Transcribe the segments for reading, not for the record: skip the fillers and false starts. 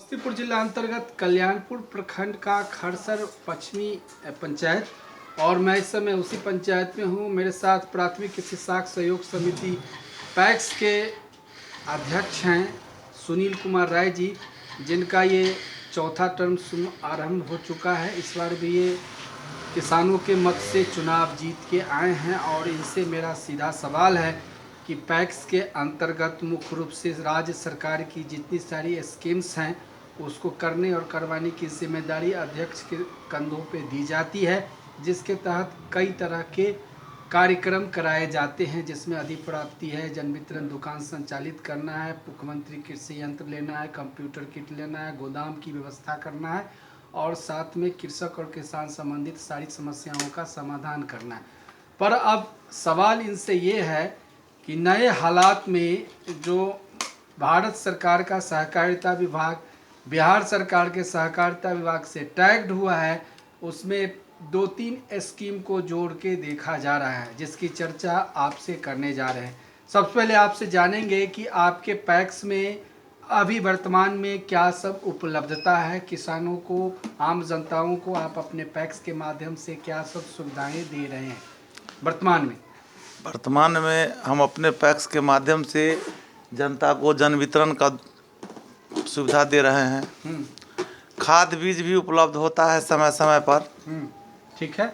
समस्तीपुर जिला अंतर्गत कल्याणपुर प्रखंड का खड़सर पश्चिमी पंचायत और मैं इस समय उसी पंचायत में हूँ। मेरे साथ प्राथमिक कृषि साख सहयोग समिति पैक्स के अध्यक्ष हैं सुनील कुमार राय जी, जिनका ये चौथा टर्म आरंभ हो चुका है। इस बार भी ये किसानों के मत से चुनाव जीत के आए हैं और इनसे मेरा सीधा सवाल है कि पैक्स के अंतर्गत मुख्य रूप से राज्य सरकार की जितनी सारी स्कीम्स हैं उसको करने और करवाने की जिम्मेदारी अध्यक्ष के कंधों पे दी जाती है, जिसके तहत कई तरह के कार्यक्रम कराए जाते हैं, जिसमें अधिप्राप्ति है, जन वितरण दुकान संचालित करना है, मुख्यमंत्री कृषि यंत्र लेना है, कंप्यूटर किट लेना है, गोदाम की व्यवस्था करना है और साथ में कृषक और किसान संबंधित सारी समस्याओं का समाधान करना है। पर अब सवाल इनसे ये है कि नए हालात में जो भारत सरकार का सहकारिता विभाग बिहार सरकार के सहकारिता विभाग से टैग्ड हुआ है, उसमें 2-3 स्कीम को जोड़ के देखा जा रहा है, जिसकी चर्चा आपसे करने जा रहे हैं। सबसे पहले आपसे जानेंगे कि आपके पैक्स में अभी वर्तमान में क्या सब उपलब्धता है, किसानों को, आम जनताओं को आप अपने पैक्स के माध्यम से क्या सब सुविधाएं दे रहे हैं वर्तमान में हम अपने पैक्स के माध्यम से जनता को जन वितरण का सुविधा दे रहे हैं। खाद बीज भी उपलब्ध होता है समय समय पर। ठीक है,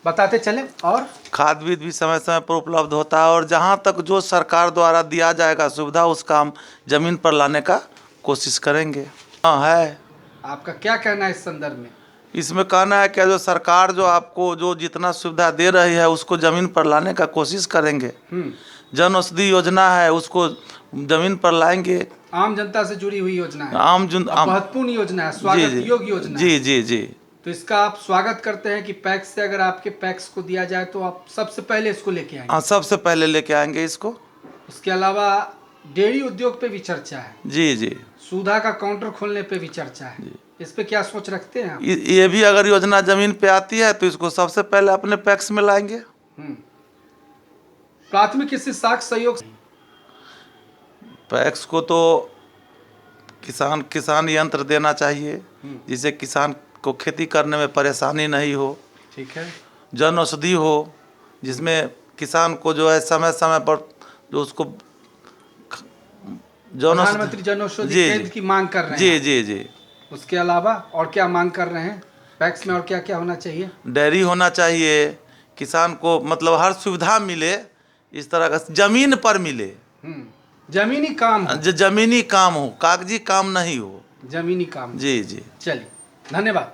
बताते चलें। और खाद बीज भी समय समय पर उपलब्ध होता है और जहाँ तक जो सरकार द्वारा दिया जाएगा सुविधा उसका हम जमीन पर लाने का कोशिश करेंगे। हाँ है। आपका क्या कहना है इस संदर्भ में? इसमें कहना है कि जो सरकार जो आपको जो जितना सुविधा दे रही है उसको ज़मीन पर लाने का कोशिश करेंगे। जन औषधि योजना है उसको ज़मीन पर लाएंगे। आम जनता से जुड़ी हुई योजना है, महत्वपूर्ण योजना है, स्वागत योग्य योजना है। जी जी जी। तो इसका आप स्वागत करते हैं कि पैक्स से अगर आपके पैक्स को दिया जाए तो आप सबसे पहले इसको लेके आएंगे? हाँ, सबसे पहले लेके आएंगे इसको। इसके अलावा डेयरी उद्योग पे भी चर्चा है। जी जी। सुधा का काउंटर खोलने पे भी चर्चा है। इस पे क्या सोच रखते हैं आप? ये भी अगर योजना जमीन पे आती है तो इसको सबसे पहले अपने पैक्स में लाएंगे। प्राथमिक कृषि साख सहयोग पैक्स को तो किसान यंत्र देना चाहिए जिससे किसान को खेती करने में परेशानी नहीं हो। ठीक है। जन औषधि हो जिसमें किसान को जो है समय समय पर जो उसको प्रधानमंत्री जन औषधि केंद्र की मांग कर रहे हैं। जी जी जी। उसके अलावा और क्या मांग कर रहे हैं पैक्स में? और क्या क्या होना चाहिए? डेयरी होना चाहिए, किसान को मतलब हर सुविधा मिले, इस तरह का जमीन पर मिले। जमीनी काम हो। जमीनी काम हो, कागजी काम नहीं हो, जमीनी काम। जी जी। चलिए, धन्यवाद।